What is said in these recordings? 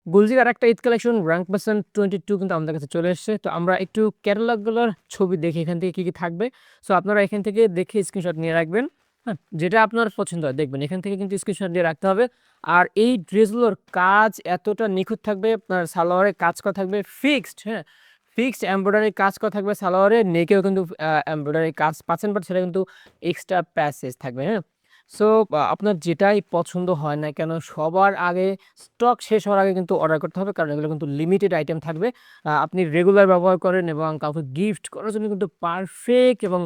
গুলজির আরেকটা Eid collection rank percent 22 কিন্তু আমাদের কাছে চলে এসেছে। তো আমরা একটু ক্যাটালগ গুলোর ছবি দেখি এখান থেকে কি থাকবে। সো আপনারা এখান থেকে দেখে স্ক্রিনশট নিয়ে রাখবেন। হ্যাঁ? যেটা আপনার পছন্দ হয় দেখবেন। এখান থেকে কিন্তু স্ক্রিনশট দিয়ে রাখতে হবে। আর এই ড্রেসগুলোর কাজ এতটা নিখুঁত থাকবে, আপনার সালোয়ারে কাজ করা থাকবে ফিক্সড, হ্যাঁ? ফিক্সড এমব্রয়ডারি কাজ করা থাকবে সালোয়ারে, নেকেও কিন্তু এমব্রয়ডারি কাজ পাচ্ছেন, বাট সেটা কিন্তু এক্সট্রা প্যাসেজ থাকবে, হ্যাঁ? সো আপনার যেটাই পছন্দ হয় না কেন সবার আগে স্টক শেষ হওয়ার আগে কিন্তু অর্ডার করতে হবে। কারণ এগুলো কিন্তু লিমিটেড আইটেম থাকবে। আপনি রেগুলার ব্যবহার করেন এবং কাউকে গিফট করার জন্য কিন্তু পারফেক্ট এবং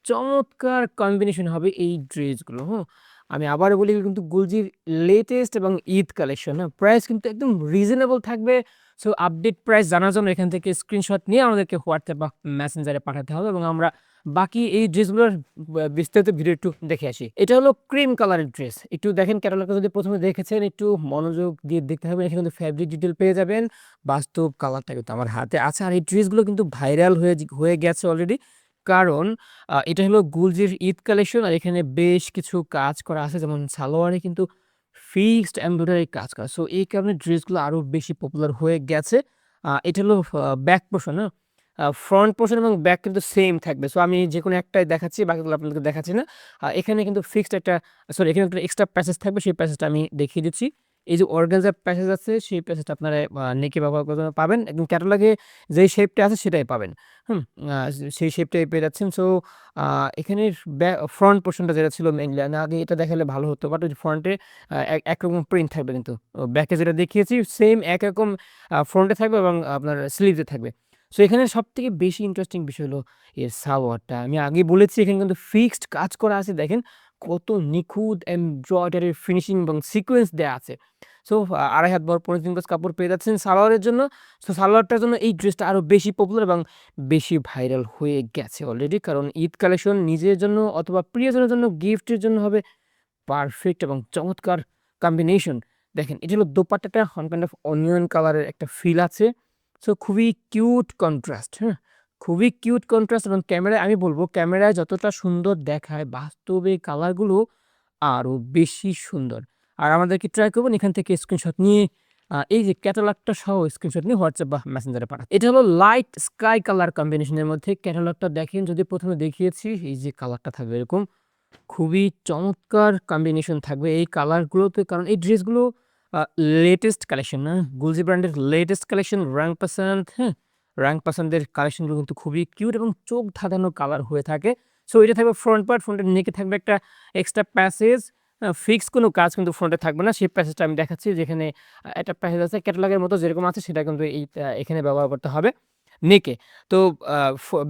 চমৎকার কম্বিনেশন হবে এই ড্রেসগুলো, হুম? আমি আবারও বলি এগুলো কিন্তু গুলজির লেটেস্ট এবং ঈদ কালেকশন, হ্যাঁ? প্রাইস কিন্তু একদম রিজনেবল থাকবে। সো আপডেট প্রাইস জানার জন্য এখান থেকে স্ক্রিনশট নিয়ে আমাদেরকে হোয়াটসঅ্যাপ বা মেসেঞ্জারে পাঠাতে হবে এবং আমরা বাকি এই ড্রেসগুলোর বিস্তারিত ভিডিও একটু দেখে আসি। এটা হলো ক্রিম কালারের ড্রেস। একটু দেখেন ক্যাটালগটা যদি ১ম এ দেখেছেন একটু মনোযোগ দিয়ে দেখতে হবে। এখানে কিন্তু ফেব্রিক ডিটেইল পেয়ে যাবেন। বাস্তব কালারটা কিন্তু আমার হাতে আছে। আর এই ড্রেসগুলো কিন্তু ভাইরাল হয়ে গেছে অলরেডি। কারণ এটা হলো গুলজির ঈদ কালেকশন আর এখানে বেশ কিছু কাজ করা আছে। যেমন সালোয়ারে কিন্তু ফিক্সড এমব্রয়ডারি কাজ করা। সো এই কারণে ড্রেসগুলো আরো বেশি পপুলার হয়ে গেছে। এটা হলো ব্যাক পোরশন, হ্যাঁ? ফ্রন্ট পোরশন এবং ব্যাক কিন্তু সেম থাকবে। সো আমি যেকোনো একটাই দেখাচ্ছি, বাকিগুলো আপনাদেরকে দেখাচ্ছি না। এখানে কিন্তু ফিক্সড একটা সরি এখানে একটা এক্সট্রা প্যাসেজ থাকবে, সেই প্যাসেজটা আমি দেখিয়ে দিচ্ছি। এই যে অর্গানজা প্যাসেজ আছে, সেই প্যাসেজটা আপনারা নেকে ব্যবহার করতে পাবেন। একদম ক্যাটালগে যেই শেপটা আছে সেটাই পাবেন। হুম? আ সেই শেপটাই পেয়ে যাচ্ছেন। সো আ এখানের ফ্রন্ট পোরশনটা যেটা ছিল মেইনলি না আগে এটা দেখালে ভালো হতো। বাট ওই যে ফ্রন্টে একরকম প্রিন্ট থাকবে কিন্তু। ব্যাকে যেটা দেখিয়েছি সেম একরকম ফ্রন্টে থাকবে এবং আপনার স্লিভসে থাকবে। সো এখানে সবথেকে বেশি ইন্টারেস্টিং বিষয় হলো এর সালোয়ারটা। আমি আগেই বলেছি এখানে কিন্তু ফিক্সড কাজ করা আছে। দেখেন কত নিখুঁত এমব্রয়ডারি ফিনিশিং এবং সিকোয়েন্স দেয়া আছে। সো ২.৫ হাত বড় ১৫ গজ কাপড় পেয়ে যাচ্ছেন সালোয়ারের জন্য। সো সালোয়ারটার জন্য এই ড্রেসটা আরো বেশি পপুলার এবং বেশি ভাইরাল হয়ে গেছে অলরেডি। কারণ ঈদ কালেকশন নিজের জন্য অথবা প্রিয়জনের জন্য গিফটের জন্য হবে পারফেক্ট এবং চমৎকার কম্বিনেশন। দেখেন এটা হলো দোপাট্টাটা ওয়ান কাইন্ড অফ অনিয়ন কালারের একটা ফিল আছে। সো খুবই কিউট কন্ট্রাস্ট, হ্যাঁ? খুবই কিউট কন্ট্রাস্ট এবং ক্যামেরায় আমি বলব ক্যামেরায় যতটা সুন্দর দেখায় বাস্তবে কালারগুলো আরো বেশি সুন্দর। আর আমাদেরকে ট্রাই করবেন এখান থেকে স্ক্রিনশট নিয়ে এই যে ক্যাটালগটা সহ স্ক্রিনশট নিয়ে হোয়াটসঅ্যাপ বা মেসেঞ্জারে পাঠান। এটা হলো লাইট স্কাই কালার কম্বিনেশনের মধ্যে ক্যাটালগটা দেখেন যদি ১ম এ দেখিয়েছি এই যে কালারটা থাকবে এরকম। খুবই চমৎকার কম্বিনেশন থাকবে এই কালারগুলোতে। কারণ এই ড্রেসগুলো আ লেটেস্ট কালেকশন না? গুলজি ব্র্যান্ডের লেটেস্ট কালেকশন র‍্যাং পাসান্দ, হ্যাঁ? র‍্যাং পাসান্দের কালেকশনগুলো কিন্তু খুবই কিউট এবং চোখ ধাঁধানো কালার হয়ে থাকে। সো এটা থাকবে ফ্রন্ট পার্ট, ফ্রন্টের নেকে থাকবে একটা এক্সট্রা প্যাসেজ। ফিক্সড কোনো কাজ কিন্তু ফ্রন্টে থাকবে না। সেই প্যাসেজটা আমি দেখাচ্ছি যেখানে একটা প্যাসেজ আছে ক্যাটালগের মতো যেরকম আছে সেটা কিন্তু এই এখানে ব্যবহার করতে হবে নেকে। তো আ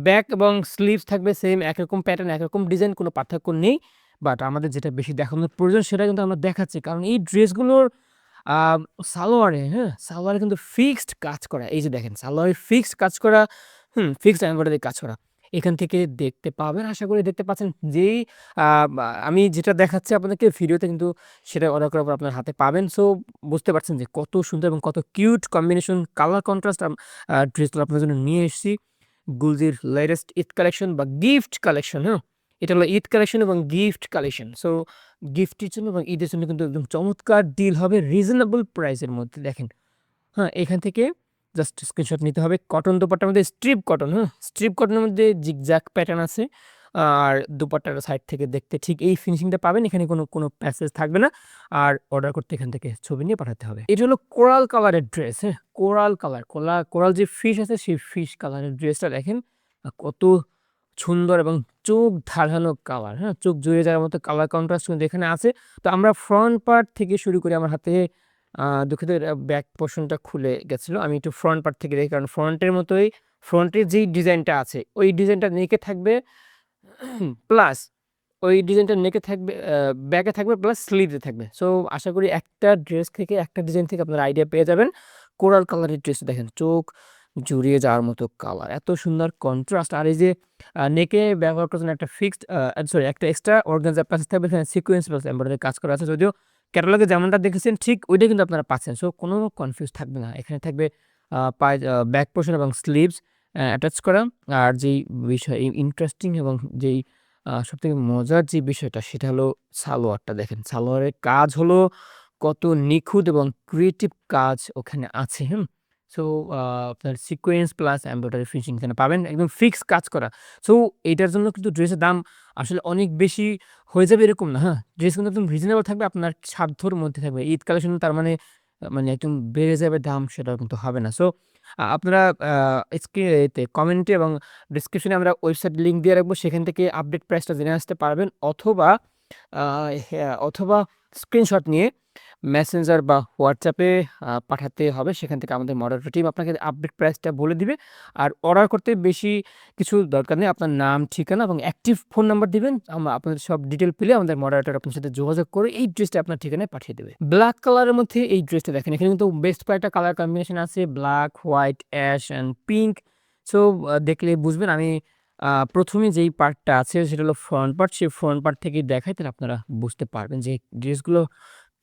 ব্যাক এবং স্লিভস থাকবে সেম একরকম প্যাটার্ন, একরকম ডিজাইন কোনো পার্থক্য নেই। বাট আমাদের যেটা বেশি দেখানোর প্রয়োজন সেটা কিন্তু আমরা দেখাচ্ছি। কারণ এই ড্রেসগুলোর আ সালোয়ারে, হ্যাঁ? সালোয়ারে কিন্তু ফিক্সড কাজ করা। এই যে দেখেন সালোয়ারে ফিক্সড কাজ করা, ফিক্সড এমব্রয়ডারি কাজ করা। এখান থেকে দেখতে পাবেন। আশা করি দেখতে পাচ্ছেন। যেই আ বা আমি যেটা দেখাচ্ছি আপনাদেরকে ভিডিওতে কিন্তু সেটা অর্ডার করার পর আপনার হাতে পাবেন। সো বুঝতে পারছেন যে কত সুন্দর এবং কত কিউট কম্বিনেশন কালার কন্ট্রাস্ট ড্রেসগুলো আপনার জন্য নিয়ে এসেছি। গুলজির লেটেস্ট ঈদ কালেকশন বা গিফট কালেকশন, হ্যাঁ? এটা হলো ঈদ কালেকশন এবং গিফট কালেকশন। সো গিফটের জন্য এবং ঈদের জন্য কিন্তু একদম চমৎকার ডিল হবে রিজনেবল প্রাইসের মধ্যে দেখেন। হ্যাঁ, এখান থেকে জাস্ট স্ক্রিনশট নিতে হবে। কটন দোপাট্টার মধ্যে স্ট্রিপ কটন, হ্যাঁ? স্ট্রিপ কটনের মধ্যে জিগজ্যাগ প্যাটার্ন আছে। আর দোপাট্টার সাইড থেকে দেখতে ঠিক এই ফিনিশিংটা পাবেন। এখানে কোনো প্যাসেজ থাকবে না। আর অর্ডার করতে এখান থেকে ছবি নিয়ে পাঠাতে হবে। এটা হলো কোরাল কালারের ড্রেস, হ্যাঁ? Coral colour. কোরাল যে ফিশ আছে সেই ফিশ কালারের ড্রেসটা দেখেন। কত সুন্দর এবং চোখ ধাঁধানো কালার, হ্যাঁ? চোখ জুড়িয়ে যাওয়ার মতো কালার কন্ট্রাস্ট কিন্তু এখানে আছে। তো আমরা ফ্রন্ট পার্ট থেকে শুরু করি। আমার হাতে দুঃখিত ব্যাক পোরশনটা খুলে গেছিল। আমি একটু ফ্রন্ট পার্ট থেকে দেখি। কারণ ফ্রন্টের মতোই ফ্রন্টের যেই ডিজাইনটা আছে, ওই ডিজাইনটা নেকে থাকবে প্লাস ওই ডিজাইনটা নেকে থাকবে ব্যাকে থাকবে প্লাস স্লিভসে থাকবে। সো আশা করি একটা ড্রেস থেকে একটা ডিজাইন থেকে আপনারা আইডিয়া পেয়ে যাবেন। কোরাল কালারের ড্রেসটা দেখেন চোখ জুড়িয়ে যাওয়ার মতো কালার। এত সুন্দর কন্ট্রাস্ট আর এই যে নেকে ব্যবহার করার জন্য একটা ফিক্সড সরি একটা এক্সট্রা অর্গানজা প্যাসেজ থাকবে এখানে সিকোয়েন্স প্লাস এমব্রয়ডারি কাজ করা আছে। যদিও ক্যাটালগে যেমনটা দেখেছেন ঠিক ওইটাই কিন্তু আপনারা পাচ্ছেন। সো কোনো কনফিউজ থাকবে না। এখানে থাকবে ব্যাক পোরশন এবং স্লিভস অ্যাটাচ করা। আর যেই বিষয় ইন্টারেস্টিং এবং যেই সবথেকে মজার যে বিষয়টা সেটা হলো সালোয়ারটা দেখেন। সালোয়ারের কাজ হলো কত নিখুঁত এবং ক্রিয়েটিভ কাজ ওখানে আছে, হুম? সো আপনার সিকোয়েন্স প্লাস এমব্রয়ডারি ফিনিশিং এখানে পাবেন। একদম ফিক্স কাজ করা। সো এইটার জন্য কিন্তু ড্রেসের দাম আসলে অনেক বেশি হয়ে যাবে এরকম না, হ্যাঁ? ড্রেস কিন্তু একদম রিজনেবল থাকবে, আপনার সাধ্যর মধ্যে থাকবে। ঈদ কালেকশন তার মানে মানে একদম বেড়ে যাবে দাম সেটাও কিন্তু হবে না। সো আপনারা আ এতে কমেন্টে এবং ডেসক্রিপশনে আমরা ওয়েবসাইট লিংক দিয়ে রাখবো। সেখান থেকে আপডেট প্রাইসটা জেনে আসতে পারবেন অথবা আ অথবা স্ক্রিনশট নিয়ে মেসেঞ্জার বা হোয়াটসঅ্যাপে পাঠাতে হবে। সেখান থেকে আমাদের মডারেটর টিম আপনাকে আপডেট প্রাইসটা বলে দিবে। আর অর্ডার করতে বেশি কিছু দরকার নেই। আপনার নাম, ঠিকানা এবং অ্যাক্টিভ ফোন নাম্বার দিবেন। আপনাদের সব ডিটেইল পেলে আমাদের মডারেটর আপনার সাথে যোগাযোগ করে এই ড্রেসটা আপনার ঠিকানায় পাঠিয়ে দেবে। ব্লাক কালারের মধ্যে এই ড্রেসটা দেখেন। এখানে কিন্তু বেস্ট কয়েকটা কালার কম্বিনেশন আছে। Black, white, ash and pink. So দেখলে বুঝবেন আমি ১ম এ যেই পার্টটা আছে সেটা হলো ফ্রন্ট পার্ট। সেই ফ্রন্ট পার্ট থেকেই দেখাই তাহলে আপনারা বুঝতে পারবেন যে ড্রেসগুলো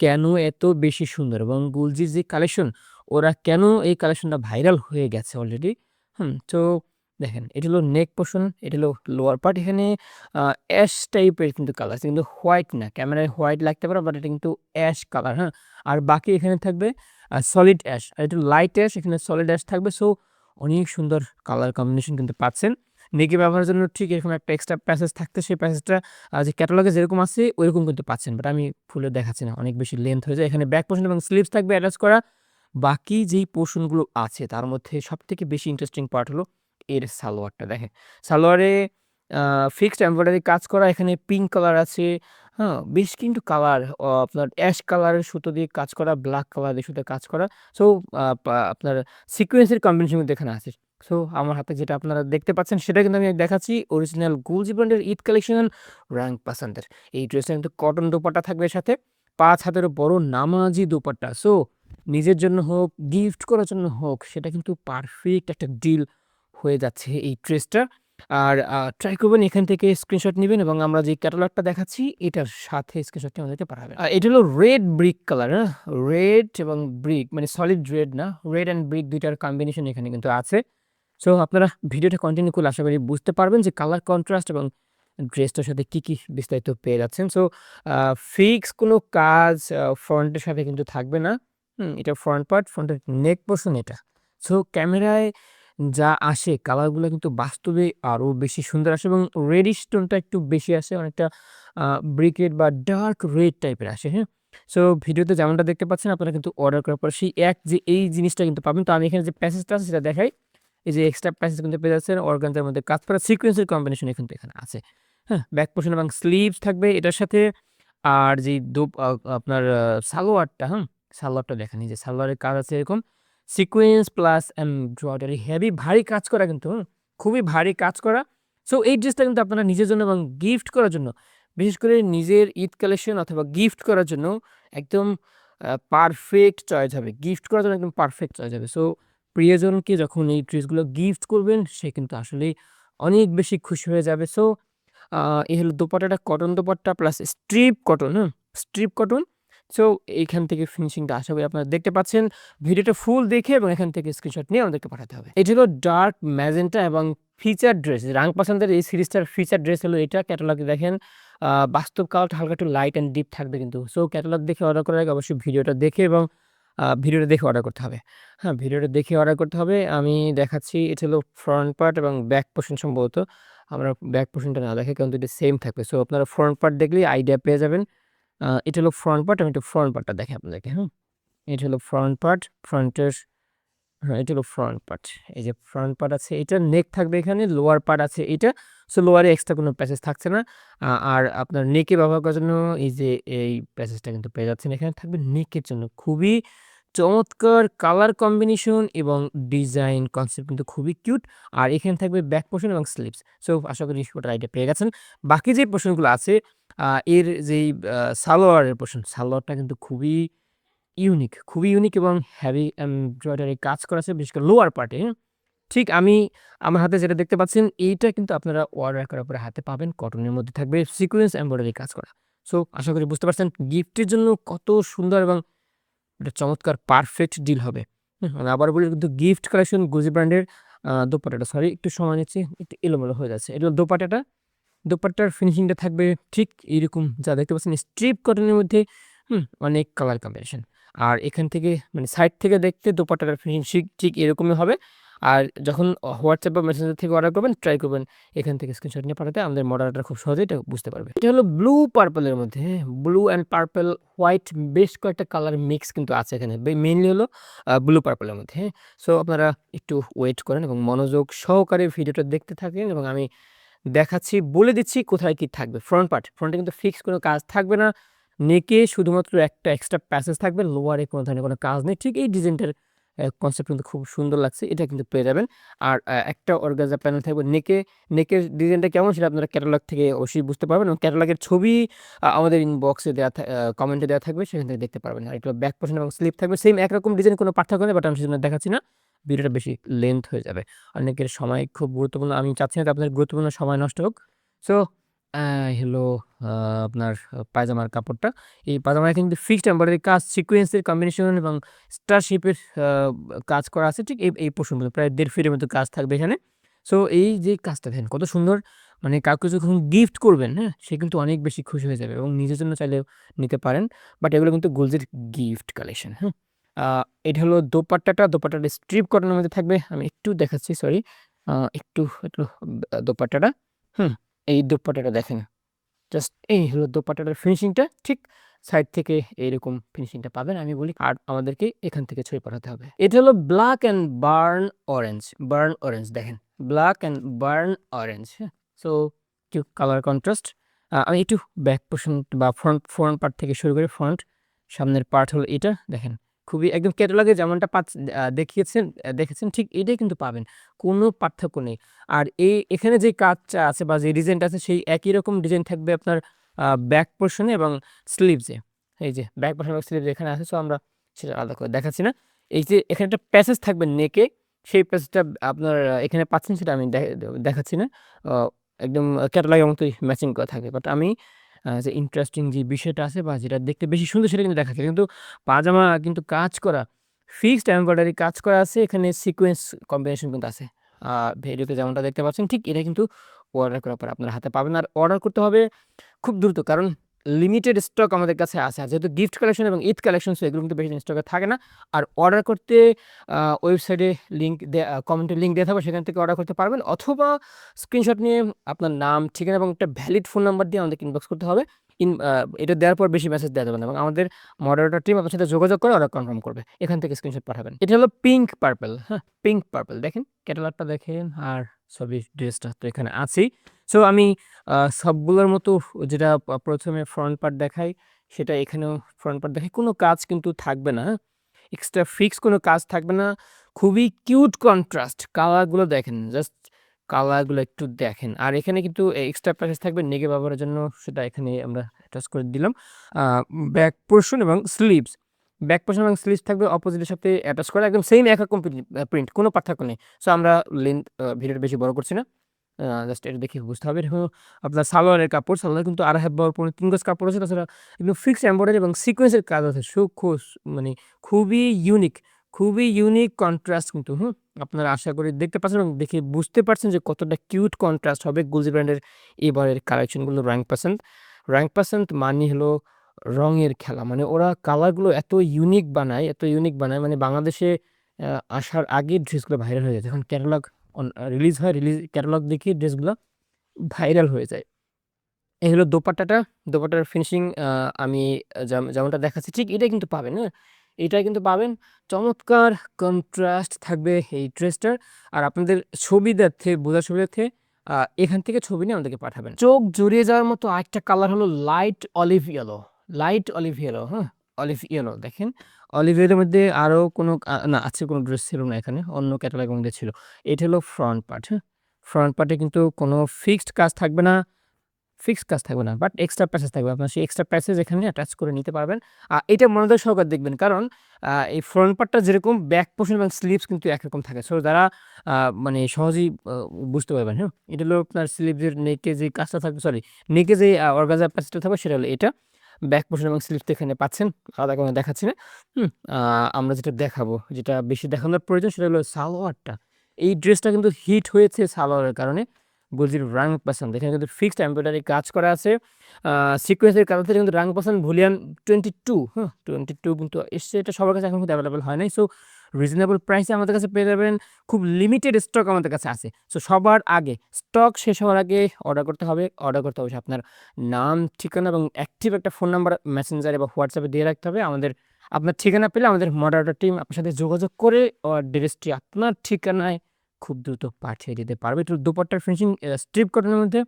কেন এত বেশি সুন্দর এবং গুলজির যে কালেকশন, ওরা কেন এই কালেকশনটা ভাইরাল হয়ে গেছে অলরেডি। তো দেখেন এটা হলো নেক পোরশন, এটা হলো লোয়ার পার্ট। এখানে অ্যাশ টাইপের কিন্তু কালার আছে, কিন্তু হোয়াইট না। ক্যামেরায় হোয়াইট লাগতে পারে বাট এটা কিন্তু অ্যাশ কালার, হ্যাঁ? আর বাকি এখানে থাকবে সলিড অ্যাশ। আর একটু লাইট অ্যাশ, এখানে সলিড অ্যাশ থাকবে। সো অনেক সুন্দর কালার কম্বিনেশন কিন্তু পাচ্ছেন। নেকে ব্যবহারের জন্য ঠিক এরকম একটা এক্সট্রা প্যাসেজ থাকতে সেই প্যাসেজটা যে ক্যাটালগে যেরকম আছে ওইরকম কিন্তু পাচ্ছেন। বাট আমি খুলে দেখাচ্ছি না। অনেক বেশি লেন্থ হয়ে যায়। এখানে ব্যাক পোরশন এবং স্লিভস থাকবে অ্যাটাচ করা। বাকি যেই পোরশন গুলো আছে তার মধ্যে সবথেকে বেশি ইন্টারেস্টিং পার্ট হলো এর সালোয়ারটা দেখেন। সালোয়ারে ফিক্সড এমব্রয়ডারি কাজ করা। এখানে পিঙ্ক কালার আছে, হ্যাঁ? বেশ কিন্তু কালার আপনার অ্যাশ কালারের সুতো দিয়ে কাজ করা, ব্লাক কালার দিয়ে সুতো কাজ করা। সো আপনার সিকোয়েন্সের কম্বিনেশন কিন্তু এখানে আছে। সো আমার হাতে যেটা আপনারা দেখতে পাচ্ছেন সেটা কিন্তু আমি দেখাচ্ছি অরিজিনাল গুলজি ব্র্যান্ডের ঈদ কালেকশন র‍্যাং পাসান্দের। এই ড্রেসটা কিন্তু কটন দোপাট্টা থাকবে সাথে। ৫ হাতেরও বড় নামাজি দোপাট্টা। সো নিজের জন্য হোক, গিফট করার জন্য হোক, সেটা কিন্তু পারফেক্ট একটা ডিল হয়ে যাচ্ছে এই ড্রেসটা। আর ট্রাই করবেন এখান থেকে স্ক্রিনশট নিবেন এবং আমরা যে ক্যাটালগটা দেখাচ্ছি এটার সাথে স্ক্রিনশটটি আমাদেরকে পাঠাবেন। এটা হলো রেড ব্রিক কালার, হ্যাঁ? রেড এবং ব্রিক মানে সলিড রেড না, রেড অ্যান্ড ব্রিক ২ টার কম্বিনেশন এখানে কিন্তু আছে। সো আপনারা ভিডিওটা কন্টিনিউ করলে আশা করি বুঝতে পারবেন যে কালার কন্ট্রাস্ট এবং ড্রেসটার সাথে কি বিস্তারিত পেয়ে যাচ্ছেন। সো ফিক্স কোনো কাজ ফ্রন্টের সাথে কিন্তু থাকবে না। এটা ফ্রন্ট পার্ট, ফ্রন্টের নেক পোরশন এটা। সো ক্যামেরায় যা আসে কালারগুলো কিন্তু বাস্তবে আরো বেশি সুন্দর আসে এবং রেডিশ টোনটা একটু বেশি আসে। অনেকটা আ ব্রিক রেড বা ডার্ক রেড টাইপের আসে, হ্যাঁ? সো ভিডিওতে যেমনটা দেখতে পাচ্ছেন আপনারা কিন্তু অর্ডার করার পর সেই যে এই জিনিসটা কিন্তু পাবেন। তো আমি এখানে যে প্যাসেজটা আছে সেটা দেখাই। এই যে এক্সট্রা প্যাসেজ কিন্তু পেয়ে যাচ্ছেন অর্গানজার মধ্যে কাজ করা সিকোয়েন্সের কম্বিনেশন কিন্তু এখানে আছে, হ্যাঁ? ব্যাক পোরশন এবং স্লিভস থাকবে এটার সাথে। আর যেই আপনার সালোয়ারটা, সালোয়ারটা দেখেন এই যে সালোয়ারের কাজ আছে এরকম সিকোয়েন্স প্লাস এমব্রয়ডারি হেভি ভারী কাজ করা কিন্তু, খুবই ভারী কাজ করা। সো এই ড্রেসটা কিন্তু আপনারা নিজের জন্য এবং গিফট করার জন্য, বিশেষ করে নিজের ঈদ কালেকশন অথবা গিফট করার জন্য একদম পারফেক্ট চয়েস হবে। গিফট করার জন্য একদম পারফেক্ট চয়েস হবে। সো প্রিয়জনকে যখন এই ড্রেসগুলো গিফট করবেন সে কিন্তু আসলেই অনেক বেশি খুশি হয়ে যাবে। সো আ এই হলো দোপাট্টাটা cotton dupatta plus strip cotton, strip cotton. So এইখান থেকে ফিনিশিংটা আশা করি আপনারা দেখতে পাচ্ছেন। ভিডিওটা ফুল দেখে এবং এখান থেকে স্ক্রিনশট নিয়ে আমাদেরকে পাঠাতে হবে। এটা হলো ডার্ক ম্যাজেন্টা এবং ফিচার ড্রেস। রাং পাসান্দের এই সিরিজটার ফিচার ড্রেস হলো এটা। ক্যাটালগে দেখেন বাস্তব কালারটা হালকা একটু লাইট অ্যান্ড ডিপ থাকবে কিন্তু। সো ক্যাটালগ দেখে অর্ডার করার আগে অবশ্যই ভিডিওটা দেখে এবং ভিডিওটা দেখে অর্ডার করতে হবে। হ্যাঁ, ভিডিওটা দেখে অর্ডার করতে হবে। আমি দেখাচ্ছি এটা হলো ফ্রন্ট পার্ট এবং ব্যাক পোরশন সম্ভবত। আমরা ব্যাক পোরশনটা না দেখাই কারণ ২ টা সেম থাকবে। সো আপনারা ফ্রন্ট পার্ট দেখলেই আইডিয়া পেয়ে যাবেন। এটা হলো ফ্রন্ট পার্ট। আমি একটু ফ্রন্ট পার্টটা দেখাই আপনাদেরকে, হুম? এটা হলো ফ্রন্ট পার্ট। ফ্রন্টের হ্যাঁ, এটা হলো ফ্রন্ট পার্ট। এই যে ফ্রন্ট পার্ট আছে এইটার নেক থাকবে এখানে, লোয়ার পার্ট আছে এইটা। সো লোয়ারে এক্সট্রা কোনো প্যাসেজ থাকছে না। আর আপনার নেকে ব্যবহার করার জন্য এই যে এই প্যাসেজটা কিন্তু পেয়ে যাচ্ছেন। এখানে থাকবে নেকের জন্য খুবই চমৎকার কালার কম্বিনেশন এবং ডিজাইন কনসেপ্ট কিন্তু খুবই কিউট। আর এখানে থাকবে ব্যাক পোরশন এবং স্লিভস। সো আশা করি ওটার আইডিয়া পেয়ে গেছেন। বাকি যে পোরশনগুলো আছে এর যেই সালোয়ারের পোরশন, সালোয়ারটা কিন্তু খুবই ইউনিক এবং হেভি এমব্রয়ডারি কাজ করা আছে বিশেষ করে লোয়ার পার্টে, হ্যাঁ? ঠিক আমি আমার হাতে যেটা দেখতে পাচ্ছেন এইটা কিন্তু আপনারা অর্ডার করার পরে হাতে পাবেন। কটনের মধ্যে থাকবে সিকোয়েন্স এমব্রয়ডারি কাজ করা। সো আশা করি বুঝতে পারছেন গিফটের জন্য কত সুন্দর এবং একটা চমৎকার পারফেক্ট ডিল হবে। আমি আবার বলি কিন্তু গিফট কালেকশন গুজি ব্র্যান্ডের দোপাট্টাটা সরি একটু সময় নিচ্ছি, একটু এলোমেলো হয়ে যাচ্ছে। এটা হলো দোপাট্টাটা। দোপাট্টার ফিনিশিংটা থাকবে ঠিক এইরকম যা দেখতে পাচ্ছেন স্ট্রিপ কটনের মধ্যে অনেক কালার কম্বিনেশন। আর এখান থেকে মানে সাইড থেকে দেখতে দোপাট্টাটার ফিনিশিং ঠিক এরকমই হবে। আর যখন হোয়াটসঅ্যাপ বা মেসেঞ্জার থেকে অর্ডার করবেন, ট্রাই করবেন এখান থেকে স্ক্রিনশট নিয়ে পাঠাতে। আমাদের মডেলটা খুব সহজেই এটা বুঝতে পারবে। এটা হলো ব্লু পার্পল এর মধ্যে, হ্যাঁ? ব্লু অ্যান্ড পার্পল, হোয়াইট বেশ কয়েকটা কালার মিক্স কিন্তু আছে এখানে। মেইনলি হলো ব্লু পার্পল এর মধ্যে, হ্যাঁ? সো আপনারা একটু ওয়েট করেন এবং মনোযোগ সহকারে ভিডিওটা দেখতে থাকেন এবং আমি দেখাচ্ছি, বলে দিচ্ছি কোথায় কি থাকবে। ফ্রন্টে কিন্তু ফিক্স কোনো কাজ থাকবে না। নেকে শুধুমাত্র একটা এক্সট্রা প্যাসেজ থাকবে। লোয়ারে কোনো ধরনের কোনো কাজ নেই। ঠিক এই ডিজাইনটার কনসেপ্ট কিন্তু খুব সুন্দর লাগছে। এটা কিন্তু পেয়ে যাবেন। আর একটা অর্গানজা প্যানেল থাকবে নেকের ডিজাইনটা কেমন সেটা আপনারা ক্যাটালগ থেকে অবশ্যই বুঝতে পারবেন এবং ক্যাটালগের ছবি আমাদের ইনবক্সে দেওয়া কমেন্টে দেওয়া থাকবে, সেখান থেকে দেখতে পারবেন। আর এগুলো ব্যাক পোর্শন এবং স্লিপ থাকবে সেম একরকম ডিজাইন, কোনো পার্থক্য নেই, বাট আমি সেজন্য দেখাচ্ছি না। ভিডিওটা বেশি লেন্থ হয়ে যাবে। অনেকের সময় খুব গুরুত্বপূর্ণ। আমি চাচ্ছি না যে আপনাদের গুরুত্বপূর্ণ সময় নষ্ট হোক। সো হলো আপনার পায়জামার কাপড়টা। এই পায়জামায় কিন্তু ফিক্সড এমব্রয়ডারি কাজ, সিকোয়েন্সের কম্বিনেশন এবং স্টার শেপের কাজ করা আছে। ঠিক এই পোর্শনগুলো প্রায় ১.৫ ফিটের মতো কাজ থাকবে এখানে। সো এই যে কাজটা দেখেন কত সুন্দর। মানে কাউকে যখন গিফট করবেন, হ্যাঁ? সে কিন্তু অনেক বেশি খুশি হয়ে যাবে এবং নিজের জন্য চাইলেও নিতে পারেন। বাট এগুলো কিন্তু গুলজির গিফট কালেকশন, হ্যাঁ? আ এটা হলো দোপাট্টাটা স্ট্রিপ কটনের মধ্যে থাকবে। আমি একটু দেখাচ্ছি, সরি। একটু দোপাট্টাটা, হুম? এই দোপাট্টাটা দেখেন। জাস্ট এই হলো দোপাট্টাটার ফিনিশিংটা। ঠিক সাইড থেকে এইরকম ফিনিশিংটা পাবেন। আমি বলি আর আমাদেরকে এখান থেকে ছবি পাঠাতে হবে। এটা হলো ব্ল্যাক অ্যান্ড বার্ন অরেঞ্জ দেখেন। ব্ল্যাক অ্যান্ড বার্ন অরেঞ্জ, হ্যাঁ? সো একটু কালার কন্ট্রাস্ট। আমি একটু ব্যাক পোর্শন বা ফ্রন্ট পার্ট থেকে শুরু করে সামনের পার্ট হলো এটা দেখেন। খুবই একদম ক্যাটালগে যেমনটা দেখেছেন ঠিক এটাই কিন্তু পাবেন। কোনো পার্থক্য নেই। আর এখানে যে কাজটা আছে বা যে ডিজাইনটা আছে সেই একই রকম ডিজাইন থাকবে আপনার ব্যাক পোর্শনে এবং স্লিভসে। এই যে ব্যাক পোর্শন এবং স্লিভস এখানে আছে। সো আমরা সেটা আলাদা করে দেখাচ্ছি না। এই যে এখানে একটা প্যাসেজ থাকবে নেকে, সেই প্যাসেজটা আপনার এখানে পাচ্ছেন সেটা আমি দেখাচ্ছি না। আ একদম ক্যাটালগের মতোই ম্যাচিং করা থাকবে। বাট আমি যে ইন্টারেস্টিং যে বিষয়টা আছে বা যেটা দেখতে বেশি সুন্দর সেটা কিন্তু দেখাচ্ছি। কিন্তু পাজামা কিন্তু কাজ করা, ফিক্সড এমব্রয়ডারি কাজ করা আছে। এখানে সিকোয়েন্স কম্বিনেশন কিন্তু আছে। ভিডিওতে যেমনটা দেখতে পাচ্ছেন ঠিক এটা কিন্তু অর্ডার করার পর আপনার হাতে পাবেন। আর অর্ডার করতে হবে খুব দ্রুত, কারণ লিমিটেড স্টক আমাদের কাছে আছে। আর যেহেতু গিফট কালেকশন এবং ঈদ কালেকশন, সো এগুলো কিন্তু বেশি দিন স্টকে থাকে না। আর অর্ডার করতে ওয়েবসাইটে কমেন্টে লিঙ্ক দেওয়া থাকবে, সেখান থেকে অর্ডার করতে পারবেন, অথবা স্ক্রিনশট নিয়ে আপনার নাম, ঠিকানা এবং একটা ভ্যালিড ফোন নাম্বার দিয়ে আমাদেরকে ইনবক্স করতে হবে। এটা দেওয়ার পর বেশি মেসেজ দেওয়া যাবে না এবং আমাদের মডারেটর টিম আপনার সাথে যোগাযোগ করে অর্ডার কনফার্ম করবে। এখান থেকে স্ক্রিনশট পাঠাবেন। এটা হলো পিঙ্ক পার্পল, হ্যাঁ? পিঙ্ক পার্পল দেখেন, ক্যাটালগটা দেখেন আর ছবি ড্রেসটা তো এখানে আছেই। সো আমি সবগুলোর মতো যেটা প্রথমে ফ্রন্ট পার্ট দেখাই, সেটা এখানেও ফ্রন্ট পার্ট দেখাই। কোনো কাজ কিন্তু থাকবে না, হ্যাঁ? এক্সট্রা ফিক্স কোনো কাজ থাকবে না। খুবই কিউট কন্ট্রাস্ট। কালারগুলো দেখেন, জাস্ট কালারগুলো একটু দেখেন। আর এখানে কিন্তু এক্সট্রা প্যাকেজ থাকবে নেগে ব্যবহারের জন্য, সেটা এখানে আমরা অ্যাটাচ করে দিলাম। আ ব্যাক পোর্শন এবং স্লিভস থাকবে অপোজিটের সাথে অ্যাটাচ করা। একদম সেম একরকম প্রিন্ট, কোনো পার্থক্য নেই। সো আমরা ভিডিওটা বেশি বড় করছি না। জাস্ট এটা দেখে বুঝতে হবে। এটা হলো আপনার সালোয়ারের কাপড়। সালোয়ারে কিন্তু ২.৫ হাত বহর ৩ গজ কাপড় আছে। তাছাড়া কিন্তু ফিক্সড এমব্রয়ডারি এবং সিকোয়েন্সের কাজ আছে। মানে খুবই ইউনিক কন্ট্রাস্ট কিন্তু, হুম? আপনারা আশা করি দেখতে পাচ্ছেন এবং দেখে বুঝতে পারছেন যে কতটা কিউট কন্ট্রাস্ট হবে গুলজি ব্র্যান্ডের এবারের কালেকশনগুলো। র‍্যাংক পার্সেন্ট মানে হলো রঙের খেলা। মানে ওরা কালারগুলো এত ইউনিক বানায় মানে বাংলাদেশে আসার আগেই ড্রেসগুলো ভাইরাল হয়ে যায়। যখন ক্যাটালগ রিলিজ হয়, ক্যাটালগ দেখেই ড্রেসগুলো ভাইরাল হয়ে যায়। এই হলো দোপাট্টার ফিনিশিং আমি যেমনটা দেখাচ্ছি ঠিক এটাই কিন্তু পাবেন, হ্যাঁ? এটাই কিন্তু পাবেন। চমৎকার কন্ট্রাস্ট থাকবে এই ড্রেসটার। আর আপনাদের ছবি বোঝার সুবিধার্থে আ এখান থেকে ছবি নিয়ে আমাদেরকে পাঠাবেন। চোখ জুড়িয়ে যাওয়ার মতো আরেকটা কালার হলো লাইট অলিভ ইয়েলো, হ্যাঁ? অলিভ ইয়েলো দেখেন। অলিভ ইয়েলোর মধ্যে আরো কোনো না, আজকে কোনো ড্রেস ছিল না এখানে। অন্য ক্যাটালগের মধ্যে ছিল। এটা হলো ফ্রন্ট পার্ট, হ্যাঁ? ফ্রন্ট পার্টে কিন্তু কোনো ফিক্সড কাজ থাকবে না। বাট এক্সট্রা প্যাসেজ থাকবে। আপনার সেই এক্সট্রা প্যাসেজ এখানে অ্যাটাচ করে নিতে পারবেন। এটা মনোযোগ সহকারে দেখবেন। কারণ এই ফ্রন্ট পার্টটা যেরকম ব্যাক পোর্শন এবং স্লিভস কিন্তু একরকম থাকে। সো যারা আ মানে সহজেই বুঝতে পারবেন, হ্যাঁ? এটা হলো আপনার স্লিভসের নেকে যে কাজটা থাকবে, সরি, নেকে যে অর্গানজা প্যাসেজটা থাকবে সেটা হলো এটা। ব্যাক পোর্শন এবং স্লিভস তো এখানে পাচ্ছেন। আলাদা করে দেখাচ্ছি না। হুম? আমরা যেটা দেখাবো, যেটা বেশি দেখানোর প্রয়োজন সেটা হলো সালোয়ারটা। এই ড্রেসটা কিন্তু হিট হয়েছে সালোয়ারের কারণে। গুলজির রাং পাসান, এখানে কিন্তু ফিক্সড এমব্রয়ডারি কাজ করা আছে, সিকোয়েন্সের কাজ আছে, কিন্তু রাং পাসান ভলিউম 22, হ্যাঁ 22 কিন্তু এসছে, এটা সবার কাছে এখন কিন্তু অ্যাভেলেবল হয় নাই। সো রিজনেবল প্রাইসে আমাদের কাছে পেয়ে যাবেন, খুব লিমিটেড স্টক আমাদের কাছে আছে। সো সবার আগে স্টক শেষ হওয়ার আগে অর্ডার করতে হবে। অর্ডার করতে হবে আপনার নাম, ঠিকানা এবং অ্যাক্টিভ একটা ফোন নাম্বার মেসেঞ্জারে বা হোয়াটসঅ্যাপে দিয়ে রাখতে হবে। আপনার ঠিকানা পেলে আমাদের মডারেটর টিম আপনার সাথে যোগাযোগ করে ড্রেসটি আপনার ঠিকানায় খুব দ্রুত পাঠিয়ে দিতে পারবে। একটু দুপাট্টার ফিনিশিং স্ট্রিপ কটনের মধ্যে।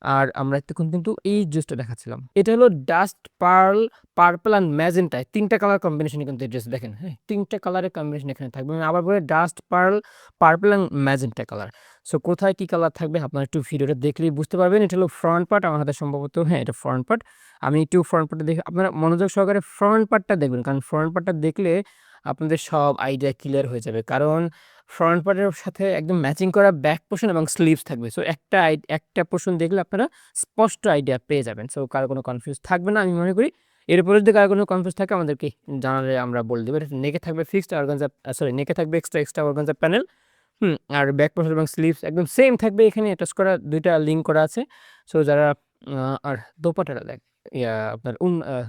আর আমরা এতক্ষণ কিন্তু এই ড্রেসটা দেখাচ্ছিলাম, এটা হলো ডাস্ট পার্ল, পার্পল অ্যান্ড ম্যাজেন্টায় 3টা কালার কম্বিনেশনে কিন্তু এই ড্রেস দেখেন, হ্যাঁ 3টা কালারের কম্বিনেশন এখানে থাকবে। আমি আবার বলে dust pearl, purple and magenta colour. So কোথায় কি কালার থাকবে আপনারা একটু ভিডিওটা দেখলেই বুঝতে পারবেন। এটা হলো ফ্রন্ট পার্ট আমার হাতে সম্ভবত, হ্যাঁ এটা ফ্রন্ট পার্ট। আমি একটু ফ্রন্ট পার্টটা দেখে আপনারা মনোযোগ সহকারে ফ্রন্ট পার্টটা দেখবেন, কারণ ফ্রন্ট পার্টটা দেখলে আপনাদের সব আইডিয়া ক্লিয়ার হয়ে যাবে। কারণ ফ্রন্ট পার্টের সাথে একদম ম্যাচিং করা ব্যাক পোর্শন এবং স্লিভস থাকবে। সো একটা পোর্শন দেখলে আপনারা স্পষ্ট আইডিয়া পেয়ে যাবেন। সো কারো কোনো কনফিউজ থাকবে না আমি মনে করি। এরপরে যদি কারো কোনো কনফিউজ থাকে আমাদেরকে জানালে আমরা বলে দেবো। এটা নেকে থাকবে ফিক্সড অর্গানজা, সরি নেকে থাকবে এক্সট্রা অর্গানজা প্যানেল, আর ব্যাক পোর্শন এবং স্লিভস একদম সেম থাকবে। এখানে অ্যাটাচ করা 2টা লিঙ্ক করা আছে। সো যারা আর দোপাট্টাটা আপনার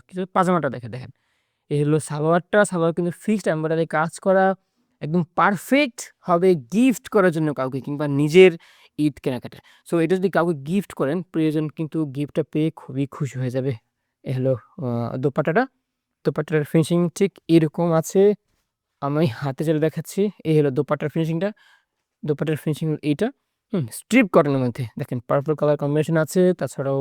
কিছু পাজামাটা দেখেন, এই হলো সালোয়ারটা। সালোয়ার কিন্তু ফিক্সড এমব্রয়ডারি কাজ করা, একদম পারফেক্ট হবে গিফট করার জন্য কাউকে, কিংবা নিজের ঈদ কেনাকাটা। সো এটা যদি কাউকে গিফট করেন, প্রিয়জন কিন্তু গিফটটা পেয়ে খুবই খুশি হয়ে যাবে। এ হলো দোপাট্টাটা। দোপাট্টার ফিনিশিং ঠিক এরকম আছে, আমি হাতে চলে দেখাচ্ছি। এই হলো দোপাট্টার ফিনিশিংটা। দোপাট্টার ফিনিশিং এইটা, স্ট্রিপ কটনের মধ্যে দেখেন পার্পল কালার কম্বিনেশন আছে, তাছাড়াও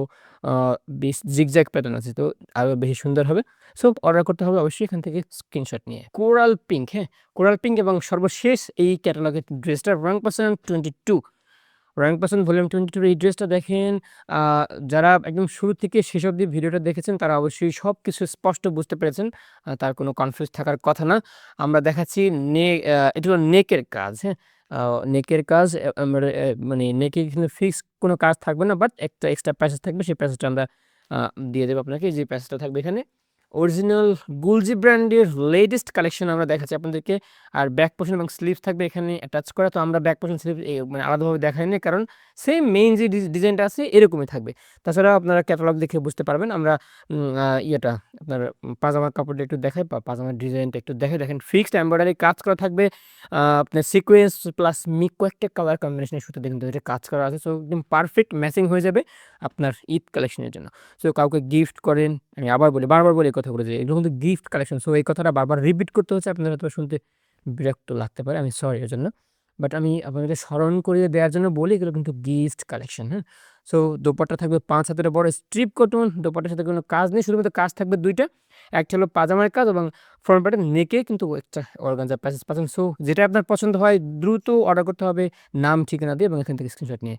বেশ জিগজ্যাগ প্যাটার্ন আছে, তো আরও বেশি সুন্দর হবে। সো অর্ডার করতে হবে অবশ্যই এখান থেকে স্ক্রিনশট নিয়ে। কোরাল পিঙ্ক, হ্যাঁ কোরাল পিঙ্ক, এবং সর্বশেষ এই ক্যাটালগের ড্রেসটা রং পার্সেন্ট 22, রয়্যাং পার্সন ভলিউম 22 এই ড্রেসটা দেখেন। যারা একদম শুরু থেকে শেষ অবধি ভিডিওটা দেখেছেন তারা অবশ্যই সব কিছু স্পষ্ট বুঝতে পেরেছেন, তার কোনো কনফিউজ থাকার কথা না। আমরা দেখাচ্ছি এটা হলো নেকের কাজ, হ্যাঁ নেকের কাজ, আমরা মানে নেকে কিন্তু ফিক্স কোনো কাজ থাকবে না, বাট একটা এক্সট্রা প্যাসেজ থাকবে, সেই প্যাসেজটা আমরা দিয়ে দেবো আপনাকে। যে প্যাসেজটা থাকবে এখানে অরিজিনাল গুলজি ব্র্যান্ডের লেটেস্ট কালেকশন আমরা দেখাচ্ছি আপনাদেরকে। আর ব্যাক পোর্শন এবং স্লিভস থাকবে এখানে অ্যাটাচ করা। তো আমরা ব্যাক পোর্শন স্লিভ মানে আলাদাভাবে দেখাইনি, কারণ সেম মেইন যে ডিজাইনটা আছে এরকমই থাকবে। তাছাড়া আপনারা ক্যাটালগ দেখে বুঝতে পারবেন। আমরা ইয়েটা আপনার পাজামার কাপড়টা একটু দেখাই, পাজামার ডিজাইনটা একটু দেখেন ফিক্সড এমব্রয়ডারি কাজ করা থাকবে, আপনার সিকোয়েন্স প্লাস কয়েকটা কালার কম্বিনেশনের সুতো দেখুন তো এটা কাজ করা আছে। সো একদম পারফেক্ট ম্যাচিং হয়ে যাবে আপনার ঈদ কালেকশনের জন্য। সো কাউকে গিফট করেন, আমি আবার বলি, বারবার বলি এই কথাগুলো, যে এগুলো কিন্তু গিফট কালেকশন। সো এই কথাটা বারবার রিপিট করতে হচ্ছে, আপনাদের হয়তো শুনতে বিরক্ত লাগতে পারে, আমি সরি এর জন্য। বাট আমি আপনাদের স্মরণ করিয়ে দেওয়ার জন্য বলি, এগুলো কিন্তু গিফট কালেকশন, হ্যাঁ। সো দোপাট্টা থাকবে 5 হাতের বড় স্ট্রিপ কটন। দোপাট্টার সাথে কোনো কাজ নেই, শুধুমাত্র কাজ থাকবে 2টা, একটা হলো পাজামার কাজ এবং ফ্রন্ট পার্টের নেকে কিন্তু একটা অর্গানজা প্যাসেজ পাচ্ছেন। সো যেটা আপনার পছন্দ হয় দ্রুত অর্ডার করতে হবে নাম ঠিকানা দিয়ে এবং এখান থেকে স্ক্রিনশট নিয়ে।